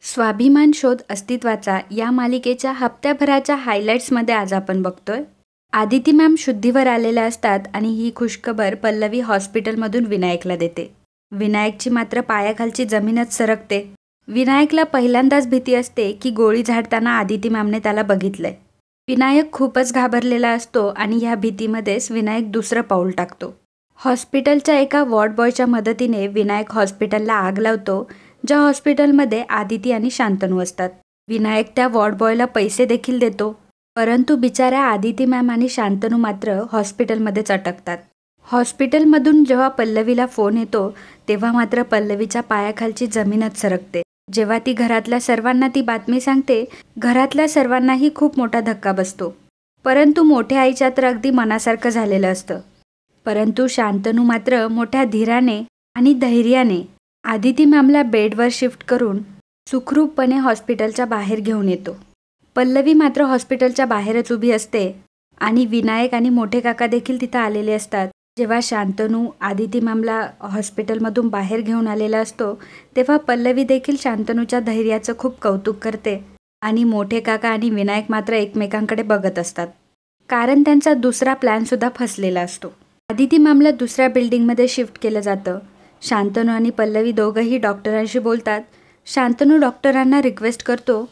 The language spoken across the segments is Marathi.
स्वाभिमान शोध अस्तित्वाचा या मालिकेच्या हप्त्याभराच्या हायलाईट्समध्ये आज आपण बघतोय. आदिती मॅम शुद्धीवर आलेल्या असतात आणि ही खुशखबर पल्लवी हॉस्पिटलमधून विनायकला देते. विनायकची मात्र पायाखालची जमीनच सरकते. विनायकला पहिल्यांदाच भीती असते की गोळी झाडताना आदिती मॅमने त्याला बघितलंय. विनायक खूपच घाबरलेला असतो आणि ह्या भीतीमध्येच विनायक दुसरं पाऊल टाकतो. हॉस्पिटलच्या एका वॉर्ड बॉयच्या मदतीने विनायक हॉस्पिटलला आग लावतो, ज्या हॉस्पिटलमध्ये आदिती आणि शांतनू असतात. विनायक त्या वॉर्ड बॉयला पैसे देखील देतो, परंतु बिचाऱ्या आदिती मॅम आणि शांतनू मात्र हॉस्पिटलमध्येच अटकतात. हॉस्पिटलमधून जेव्हा पल्लवीला फोन येतो तेव्हा मात्र पल्लवीच्या पायाखालची जमीनच सरकते. जेव्हा ती घरातल्या सर्वांना ती बातमी सांगते, घरातल्या सर्वांनाही खूप मोठा धक्का बसतो. परंतु मोठ्या आईच्या तर अगदी मनासारखं झालेलं असतं. परंतु शांतनू मात्र मोठ्या धीराने आणि धैर्याने आदिती मॅमला बेडवर शिफ्ट करून सुखरूपपणे हॉस्पिटलच्या बाहेर घेऊन येतो. पल्लवी मात्र हॉस्पिटलच्या बाहेरच उभी असते आणि विनायक आणि मोठे काका देखील तिथं आलेले असतात. जेव्हा शांतनू आदिती मॅमला हॉस्पिटलमधून बाहेर घेऊन आलेला असतो तेव्हा पल्लवी देखील शांतनूच्या धैर्याचं खूप कौतुक करते आणि मोठे काका आणि विनायक मात्र एकमेकांकडे बघत असतात, कारण त्यांचा दुसरा प्लॅनसुद्धा फसलेला असतो. आदिती मॅमला दुसऱ्या बिल्डिंगमध्ये शिफ्ट केलं जातं. शांतनू आणि पल्लवी दोघंही डॉक्टरांशी बोलतात. शांतनू डॉक्टरांना रिक्वेस्ट करतो.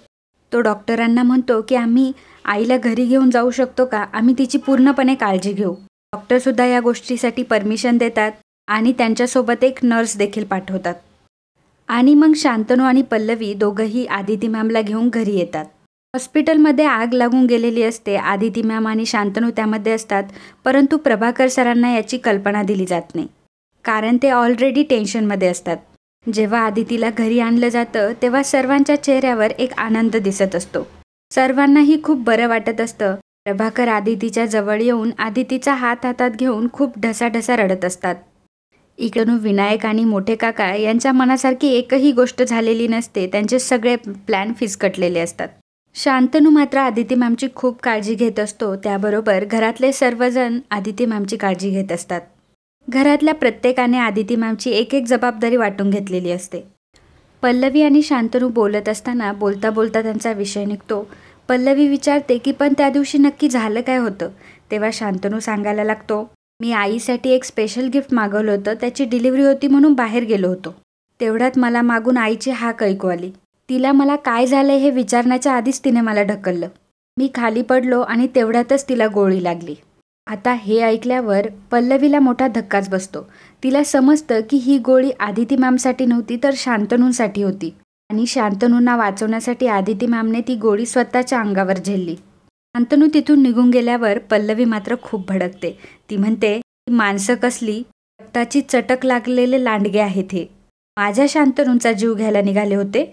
तो डॉक्टरांना म्हणतो की आम्ही आईला घरी घेऊन जाऊ शकतो का, आम्ही तिची पूर्णपणे काळजी घेऊ. डॉक्टरसुद्धा या गोष्टीसाठी परमिशन देतात आणि त्यांच्यासोबत एक नर्स देखील पाठवतात. आणि मग शांतनू आणि पल्लवी दोघंही आदिती मॅमला घेऊन घरी येतात. हॉस्पिटलमध्ये आग लागून गेलेली असते. आदिती मॅम आणि शांतनू त्यामध्ये असतात, परंतु प्रभाकर सरांना याची कल्पना दिली जात नाही, कारण ते ऑलरेडी टेन्शनमध्ये असतात. जेव्हा आदितीला घरी आणलं जातं तेव्हा सर्वांच्या चेहऱ्यावर एक आनंद दिसत असतो. सर्वांनाही खूप बरं वाटत असतं. प्रभाकर आदितीच्या जवळ येऊन आदितीचा हात हातात घेऊन खूप ढसाढसा रडत असतात. इकडून विनायक आणि मोठे काका यांच्या मनासारखी एकही गोष्ट झालेली नसते. त्यांचे सगळे प्लॅन फिसकटलेले असतात. शांतनू मात्र आदिती मॅमची खूप काळजी घेत असतो. त्याबरोबर घरातले सर्वजण आदिती मॅमची काळजी घेत असतात. घरातल्या प्रत्येकाने आदिती मॅमची एक एक जबाबदारी वाटून घेतलेली असते. पल्लवी आणि शांतनू बोलत असताना बोलता बोलता त्यांचा विषय निघतो. पल्लवी विचारते की पण त्या दिवशी नक्की झालं काय होतं. तेव्हा शांतनू सांगायला लागतो, मी आईसाठी एक स्पेशल गिफ्ट मागवलं होतं, त्याची डिलिव्हरी होती म्हणून बाहेर गेलो होतो. तेवढ्यात मला मागून आईची हाक ऐकू आली. तिला मला काय झालंय हे विचारण्याच्या आधीच तिने मला ढकललं. मी खाली पडलो आणि तेवढ्यातच तिला गोळी लागली. आता हे ऐकल्यावर पल्लवीला मोठा धक्काच बसतो. तिला समजतं की ही गोळी आदिती मॅमसाठी नव्हती तर शांतनूंसाठी होती आणि शांतनूंना वाचवण्यासाठी आदिती मॅमने ती गोळी स्वतःच्या अंगावर झेलली. शांतनू तिथून निघून गेल्यावर पल्लवी मात्र खूप भडकते. ती म्हणते, ही माणसं कसली, रक्ताची चटक लागलेले लांडगे आहेत हे. माझ्या शांतनूंचा जीव घ्यायला निघाले होते.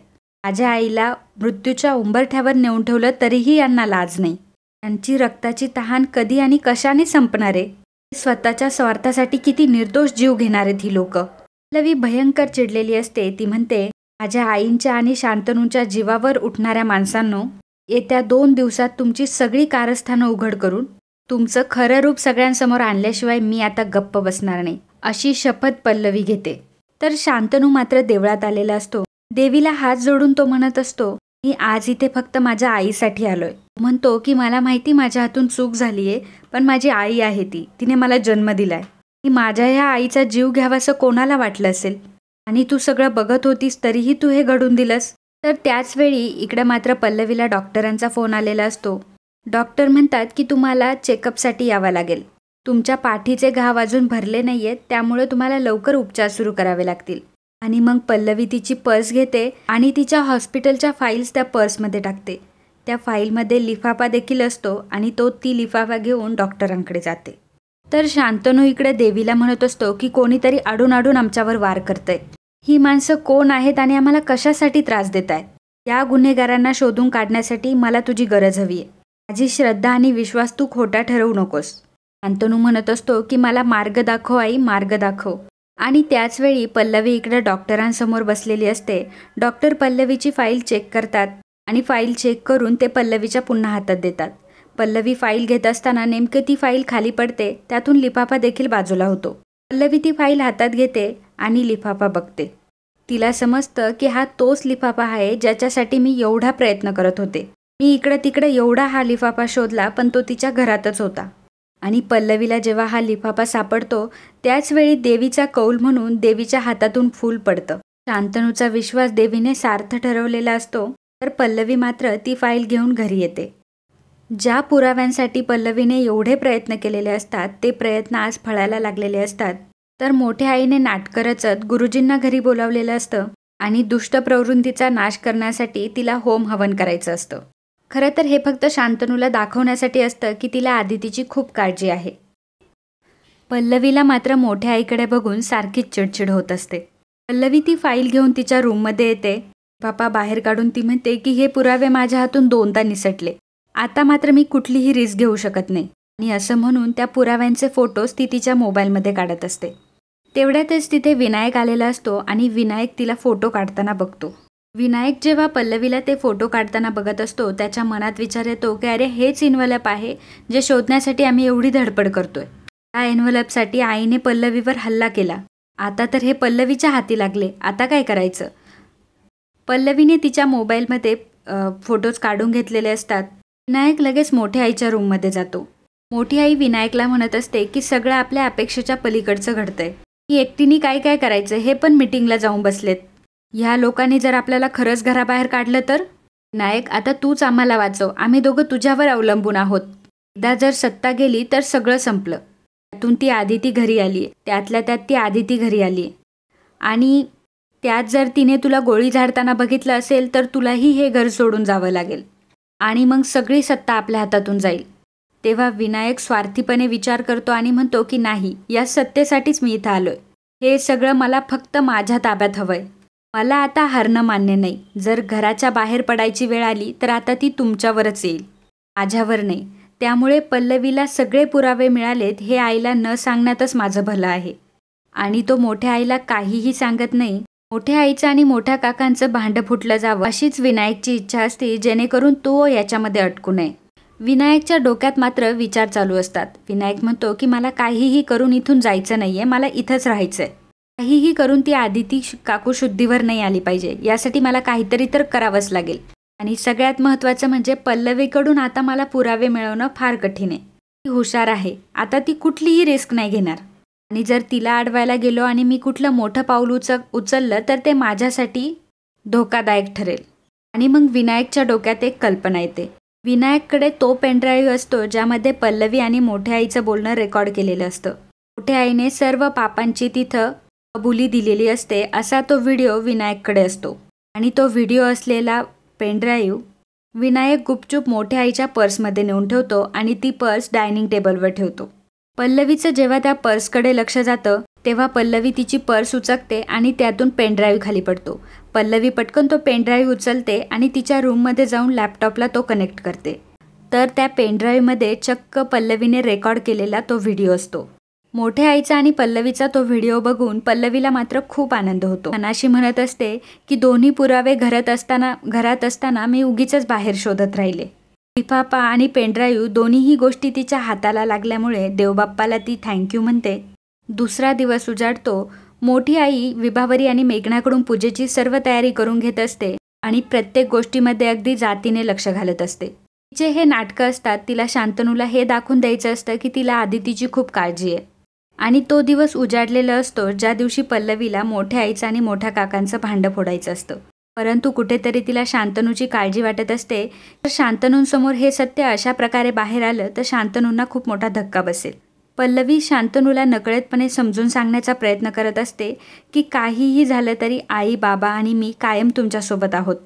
माझ्या आईला मृत्यूच्या उंबरठ्यावर नेऊन ठेवलं तरीही यांना लाज नाही. त्यांची रक्ताची तहान कधी आणि कशाने संपणार आहे. स्वतःच्या स्वार्थासाठी किती निर्दोष जीव घेणार आहेत ही लोक. पल्लवी भयंकर चिडलेली असते. ती म्हणते, माझ्या आईंच्या आणि शांतनूंच्या जीवावर उठणाऱ्या माणसांनो, येत्या 2 दिवसात तुमची सगळी कारस्थानं उघड करून तुमचं खरं रूप सगळ्यांसमोर आणल्याशिवाय मी आता गप्प बसणार नाही, अशी शपथ पल्लवी घेते. तर शांतनू मात्र देवळात आलेला असतो. देवीला हात जोडून तो म्हणत असतो, मी आज इथे फक्त माझ्या आईसाठी आलोय. म्हणतो की मला माहिती माझ्या हातून चूक झालीये, पण माझी आई आहे तिने मला जन्म दिलाय. की माझ्या ह्या आईचा जीव घ्यावासं कोणाला वाटलं असेल आणि तू सगळं बघत होतीस तरीही तू हे घडून दिलंस. तर त्याच वेळी इकडे मात्र पल्लवीला डॉक्टरांचा फोन आलेला असतो. डॉक्टर म्हणतात की तुम्हाला चेकअपसाठी यावं लागेल. तुमच्या पाठीचे घाव अजून भरले नाहीयेत, त्यामुळे तुम्हाला लवकर उपचार सुरू करावे लागतील. आणि मग पल्लवी तिची पर्स घेते आणि तिच्या हॉस्पिटलच्या फाईल्स त्या पर्समध्ये टाकते. त्या फाईलमध्ये लिफाफा देखील असतो आणि तो ती लिफाफा घेऊन डॉक्टरांकडे जाते. तर शांतनू इकडे देवीला म्हणत असतो की कोणीतरी अडून अडून आमच्यावर वार करतंय. ही माणसं कोण आहेत आणि आम्हाला कशासाठी त्रास देत आहेत. या गुन्हेगारांना शोधून काढण्यासाठी मला तुझी गरज हवी आहे. माझी श्रद्धा आणि विश्वास तू खोटा ठरवू नकोस. शांतनू म्हणत असतो की मला मार्ग दाखव आई, मार्ग दाखव. आणि त्याचवेळी पल्लवी इकडे डॉक्टरांसमोर बसलेली असते. डॉक्टर पल्लवीची फाईल चेक करतात आणि फाईल चेक करून ते पल्लवीच्या पुन्हा हातात देतात. पल्लवी फाईल घेत असताना नेमके ती फाईल खाली पडते. त्यातून लिफाफा देखील बाजूला होतो. पल्लवी ती फाईल हातात घेते आणि लिफाफा बघते. तिला समजतं की हा तोच लिफाफा आहे ज्याच्यासाठी मी एवढा प्रयत्न करत होते. मी इकडे तिकडे एवढा हा लिफाफा शोधला, पण तो तिच्या घरातच होता. आणि पल्लवीला जेव्हा हा लिफाफा सापडतो त्याचवेळी देवीचा कौल म्हणून देवीच्या हातातून फूल पडतं. शांतनूचा विश्वास देवीने सार्थ ठरवलेला असतो, तर पल्लवी मात्र ती फाईल घेऊन घरी येते. ज्या पुराव्यांसाठी पल्लवीने एवढे प्रयत्न केलेले असतात ते प्रयत्न आज फळायला लागलेले असतात. तर मोठ्या आईने नाटकं रचत गुरुजींना घरी बोलावलेलं असतं आणि दुष्ट प्रवृत्तीचा नाश करण्यासाठी तिला होम हवन करायचं असतं. खरं तर हे फक्त शांतनूला दाखवण्यासाठी असतं की तिला आदितीची खूप काळजी आहे. पल्लवीला मात्र मोठ्या आईकडे बघून सारखीच चिडचिड होत असते. पल्लवी ती फाईल घेऊन तिच्या रूममध्ये येते. पापा बाहेर काढून ती म्हणते की हे पुरावे माझ्या हातून 2दा निसटले. आता मात्र मी कुठलीही रिस्क घेऊ शकत नाही. आणि असं म्हणून त्या पुराव्यांचे फोटोज ती तिच्या मोबाईलमध्ये काढत असते. तेवढ्यातच तिथे विनायक आलेला असतो आणि विनायक तिला फोटो काढताना बघतो. विनायक जेव्हा पल्लवीला ते फोटो काढताना बघत असतो त्याच्या मनात विचार येतो की अरे हेच एन्व्हलप आहे जे शोधण्यासाठी आम्ही एवढी धडपड करतोय. त्या एन्व्हलपसाठी आईने पल्लवीवर हल्ला केला. आता तर हे पल्लवीच्या हाती लागले. आता काय करायचं? पल्लवीने तिच्या मोबाईलमध्ये फोटोज काढून घेतलेले असतात. विनायक लगेच मोठ्या आईच्या रूममध्ये जातो. मोठी आई विनायकला म्हणत असते की सगळं आपल्या अपेक्षेच्या पलीकडचं घडतंय. ही एकटीने काय काय करायचं हे पण मीटिंगला जाऊन बसलेत. ह्या लोकांनी जर आपल्याला खरंच घराबाहेर काढलं तर? विनायक, आता तूच आम्हाला वाचव. आम्ही दोघं तुझ्यावर अवलंबून आहोत. एकदा जर सत्ता गेली तर सगळं संपलं. त्यातून ती आदिती घरी आली, त्यातल्या त्यात ती आदिती घरी आली आणि त्यात जर तिने तुला गोळी झाडताना बघितलं असेल तर तुलाही हे घर सोडून जावं लागेल आणि मग सगळी सत्ता आपल्या हातातून जाईल. तेव्हा विनायक स्वार्थीपणे विचार करतो आणि म्हणतो की नाही, या सत्तेसाठीच मी इथं आलोय. हे सगळं मला फक्त माझ्या ताब्यात हवंय. मला आता हारणं मान्य नाही. जर घराच्या बाहेर पडायची वेळ आली तर आता ती तुमच्यावरच येईल, माझ्यावर नाही. त्यामुळे पल्लवीला सगळे पुरावे मिळालेत हे आईला न सांगण्यातच माझं भलं आहे. आणि तो मोठ्या आईला काहीही सांगत नाही. मोठ्या आईचं आणि मोठ्या काकांचं भांडं फुटलं जावं अशीच विनायकची इच्छा असते, जेणेकरून तो याच्यामध्ये अटकू नये. विनायकच्या डोक्यात मात्र विचार चालू असतात. विनायक म्हणतो की मला काहीही करून इथून जायचं नाहीये, मला इथंच राहायचंय. काहीही करून ती आदिती काकू शुद्धीवर नाही आली पाहिजे, यासाठी मला काहीतरी तर करावंच लागेल. आणि सगळ्यात महत्त्वाचं म्हणजे पल्लवीकडून आता मला पुरावे मिळवणं फार कठीण आहे. ती हुशार आहे, आता ती कुठलीही रिस्क नाही घेणार. आणि जर तिला अडवायला गेलो आणि मी कुठलं मोठं पाऊल उचललं तर ते माझ्यासाठी धोकादायक ठरेल. आणि मग विनायकच्या डोक्यात एक कल्पना येते. विनायककडे तो पेनड्राईव्ह असतो ज्यामध्ये पल्लवी आणि मोठ्या आईचं बोलणं रेकॉर्ड केलेलं असतं. मोठ्या आईने सर्व पापांची तिथं कबुली दिलेली असते असा तो व्हिडिओ विनायककडे असतो. आणि तो व्हिडिओ असलेला पेनड्राईव्ह विनायक गुपचूप मोठ्या आईच्या पर्समध्ये नेऊन ठेवतो आणि ती पर्स डायनिंग टेबलवर ठेवतो. पल्लवीचं जेव्हा त्या पर्सकडे लक्ष जातं तेव्हा पल्लवी तिची पर्स उचकते आणि त्यातून पेनड्राईव्ह खाली पडतो. पल्लवी पटकन तो पेनड्राईव्ह उचलते आणि तिच्या रूममध्ये जाऊन लॅपटॉपला तो कनेक्ट करते. तर त्या पेनड्राईव्हमध्ये चक्क पल्लवीने रेकॉर्ड केलेला तो व्हिडिओ असतो. मोठ्या आईचा आणि पल्लवीचा तो व्हिडिओ बघून पल्लवीला मात्र खूप आनंद होतो. मनाशी म्हणत असते की दोन्ही पुरावे घरात असताना मी उगीचच बाहेर शोधत राहिले. लिफाफा आणि पेनड्राईव्ह दोन्हीही गोष्टी तिच्या हाताला लागल्यामुळे देवबाप्पाला ती थँक्यू म्हणते. दुसरा दिवस उजाडतो. मोठी आई विभावरी आणि मेघनाकडून पूजेची सर्व तयारी करून घेत असते आणि प्रत्येक गोष्टीमध्ये अगदी जातीने लक्ष घालत असते. तिचे हे नाटकं असतात. तिला शांतनूला हे दाखवून द्यायचं असतं की तिला आदितीची खूप काळजी आहे. आणि तो दिवस उजाडलेला असतो ज्या दिवशी पल्लवीला मोठ्या आईचं आणि मोठ्या काकांचं भांडं फोडायचं असतं. परंतु कुठेतरी तिला शांतनूची काळजी वाटत असते. तर शांतनूंसमोर हे सत्य अशा प्रकारे बाहेर आलं तर शांतनूंना खूप मोठा धक्का बसेल. पल्लवी शांतनूला नकळतपणे समजून सांगण्याचा प्रयत्न करत असते की काहीही झालं तरी आई, बाबा आणि मी कायम तुमच्यासोबत आहोत.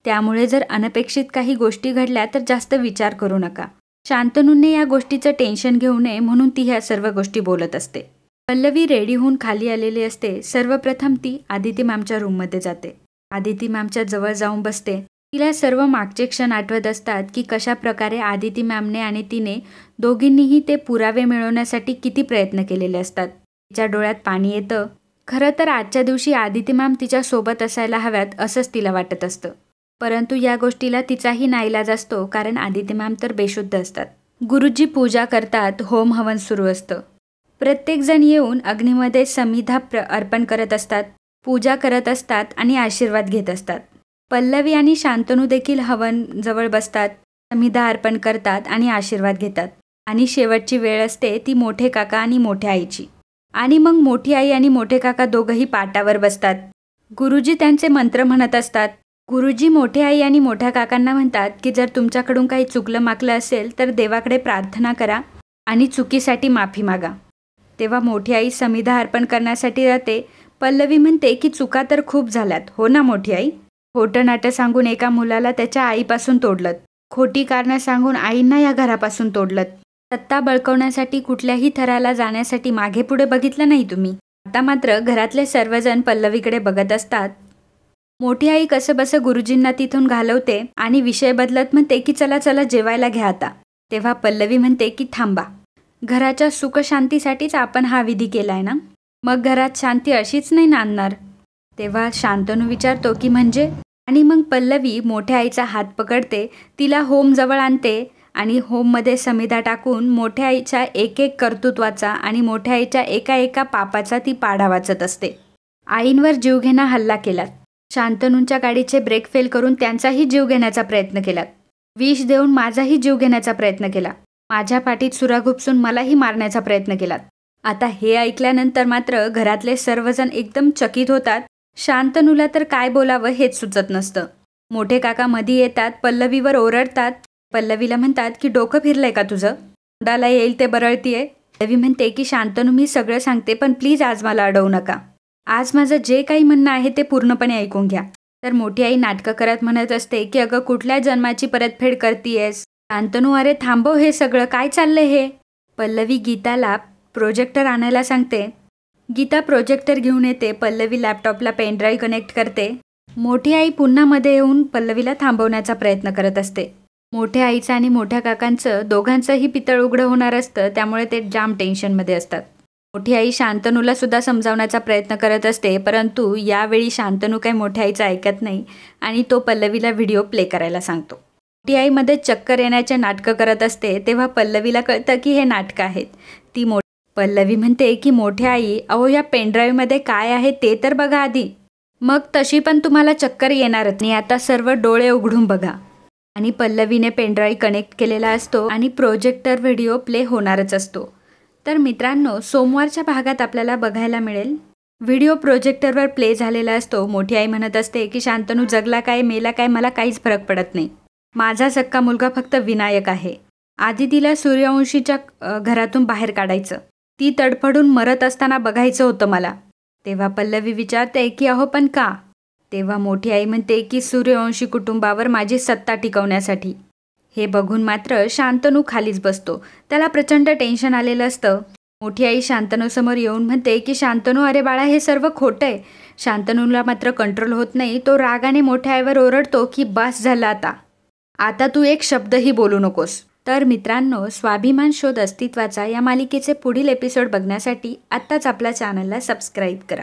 त्यामुळे जर अनपेक्षित काही गोष्टी घडल्या तर जास्त विचार करू नका. शांतनूने या गोष्टीचं टेन्शन घेऊ नये म्हणून ती ह्या सर्व गोष्टी बोलत असते. पल्लवी रेडी होऊन खाली आलेली असते. सर्वप्रथम ती आदिती मॅमच्या रूममध्ये जाते. आदिती मॅमच्या जवळ जाऊन बसते. तिला सर्व मागचे क्षण आठवत असतात की कशा प्रकारे आदिती मॅमने आणि तिने दोघींनीही ते पुरावे मिळवण्यासाठी किती प्रयत्न केलेले असतात. तिच्या डोळ्यात पाणी येतं. खरं तर आजच्या दिवशी आदिती मॅम तिच्यासोबत असायला हव्यात असंच तिला वाटत असतं. परंतु या गोष्टीला तिचाही नाईलाज असतो कारण आदिती मॅम तर बेशुद्ध असतात. गुरुजी पूजा करतात. होम हवन सुरू असतं. प्रत्येकजण येऊन अग्नीमध्ये समिधा अर्पण करत असतात. पूजा करत असतात आणि आशीर्वाद घेत असतात. पल्लवी आणि शांतनू देखील हवन जवळ बसतात, समिधा अर्पण करतात आणि आशीर्वाद घेतात. आणि शेवटची वेळ असते ती मोठे काका आणि मोठ्या आईची. आणि मग मोठी आई आणि मोठे काका दोघंही पाटावर बसतात. गुरुजी त्यांचे मंत्र म्हणत असतात. गुरुजी मोठे आई आणि मोठ्या काकांना म्हणतात की जर तुमच्याकडून काही चुकलं माकलं असेल तर देवाकडे प्रार्थना करा आणि चुकीसाठी माफी मागा. तेव्हा मोठी आई समिधा अर्पण करण्यासाठी जाते. पल्लवी म्हणते की चुका तर खूप झाल्यात, हो ना मोठी आई? खोटं नाटं सांगून एका मुलाला त्याच्या आईपासून तोडलत, खोटी कारणं सांगून आईंना या घरापासून तोडलत, सत्ता बळकवण्यासाठी कुठल्याही थराला जाण्यासाठी मागे पुढे बघितलं नाही तुम्ही. आता मात्र घरातले सर्वजण पल्लवीकडे बघत असतात. मोठी आई कसंबसं गुरुजींना तिथून घालवते आणि विषय बदलत म्हणते की चला चला जेवायला घ्या आता. तेव्हा पल्लवी म्हणते की थांबा, घराच्या सुखशांतीसाठीच आपण हा विधी केलाय ना, मग घरात शांती अशीच नाही नांदणार. तेव्हा शांतनू विचारतो की म्हणजे? आणि मग पल्लवी मोठ्या आईचा हात पकडते, तिला होम जवळ आणते आणि होममध्ये समिधा टाकून मोठ्या आईच्या एक एक कर्तृत्वाचा आणि मोठ्या आईच्या एका एका पापाचा ती पाढा वाचत असते. आईंवर जीवघेणा हल्ला केलात, शांतनूंच्या गाडीचे ब्रेक फेल करून त्यांचाही जीव घेण्याचा प्रयत्न केलात, विष देऊन माझाही जीव घेण्याचा प्रयत्न केला, माझ्या पाठीत सुरा घुपसून मलाही मारण्याचा प्रयत्न केलात. आता हे ऐकल्यानंतर मात्र घरातले सर्वजण एकदम चकित होतात. शांतनूला तर काय बोलावं हेच सुचत नसतं. मोठे काका मधी येतात, पल्लवीवर ओरडतात. पल्लवीला म्हणतात की डोकं फिरलंय का तुझं, तोंडाला येईल ते बरळतीये. पल्लवी म्हणते की शांतनू मी सगळं सांगते पण प्लीज आज मला अडवू नका, आज माझं जे काही म्हणणं आहे ते पूर्णपणे ऐकून घ्या. तर मोठी आई नाटकं करत म्हणत असते की अगं कुठल्या जन्माची परतफेड करतीयेस शांतनू, अरे थांबव हे सगळं, काय चाललंय हे. पल्लवी गीताला प्रोजेक्टर आणायला सांगते. गीता प्रोजेक्टर घेऊन येते. पल्लवी लॅपटॉपला पेनड्राईव्ह कनेक्ट करते. मोठी आई पुन्हा मध्ये येऊन पल्लवीला थांबवण्याचा प्रयत्न करत असते. मोठ्या आईचं आणि मोठ्या काकांचं दोघांचंही पितळ उघडं होणार असतं, त्यामुळे ते जाम टेन्शनमध्ये असतात. मोठी आई शांतनूला सुद्धा समजावण्याचा प्रयत्न करत असते, परंतु यावेळी शांतनू काही मोठ्या आईचं ऐकत नाही आणि तो पल्लवीला व्हिडिओ प्ले करायला सांगतो. मोठी आईमध्ये चक्कर येण्याचे नाटकं करत असते. तेव्हा पल्लवीला कळतं की हे नाटकं आहेत. ती पल्लवी म्हणते की मोठ्या आई, अहो या पेनड्राईव्हमध्ये काय आहे ते तर बघा आधी, मग तशी पण तुम्हाला चक्कर येणारच नाही, आता सर्व डोळे उघडून बघा. आणि पल्लवीने पेनड्राईव्ह कनेक्ट केलेला असतो आणि प्रोजेक्टर व्हिडिओ प्ले होणारच असतो. तर मित्रांनो, सोमवारच्या भागात आपल्याला बघायला मिळेल व्हिडिओ प्रोजेक्टरवर प्ले झालेला असतो. मोठी आई म्हणत असते की शांतनू जगला काय मेला काय मला काहीच फरक पडत नाही, माझा सक्का मुलगा फक्त विनायक आहे. आधी तिला सूर्यवंशीच्या घरातून बाहेर काढायचं, ती तडफडून मरत असताना बघायचं होतं मला. तेव्हा पल्लवी विचारते की अहो पण का. तेव्हा मोठी आई म्हणते की सूर्यवंशी कुटुंबावर माझी सत्ता टिकवण्यासाठी. हे बघून मात्र शांतनू खालीच बसतो, त्याला प्रचंड टेन्शन आलेलं असतं. मोठी आई शांतनूसमोर येऊन म्हणते की शांतनू अरे बाळा हे सर्व खोटं आहे. शांतनूला मात्र कंट्रोल होत नाही, तो रागाने मोठ्या आईवर ओरडतो की बस झालं आता तू एक शब्दही बोलू नकोस. तर मित्रांनो, स्वाभिमान शोध अस्तित्वाचा या मालिकेचे पुढील एपिसोड बघण्यासाठी आत्ताच आपल्या चॅनलला सबस्क्राईब करा.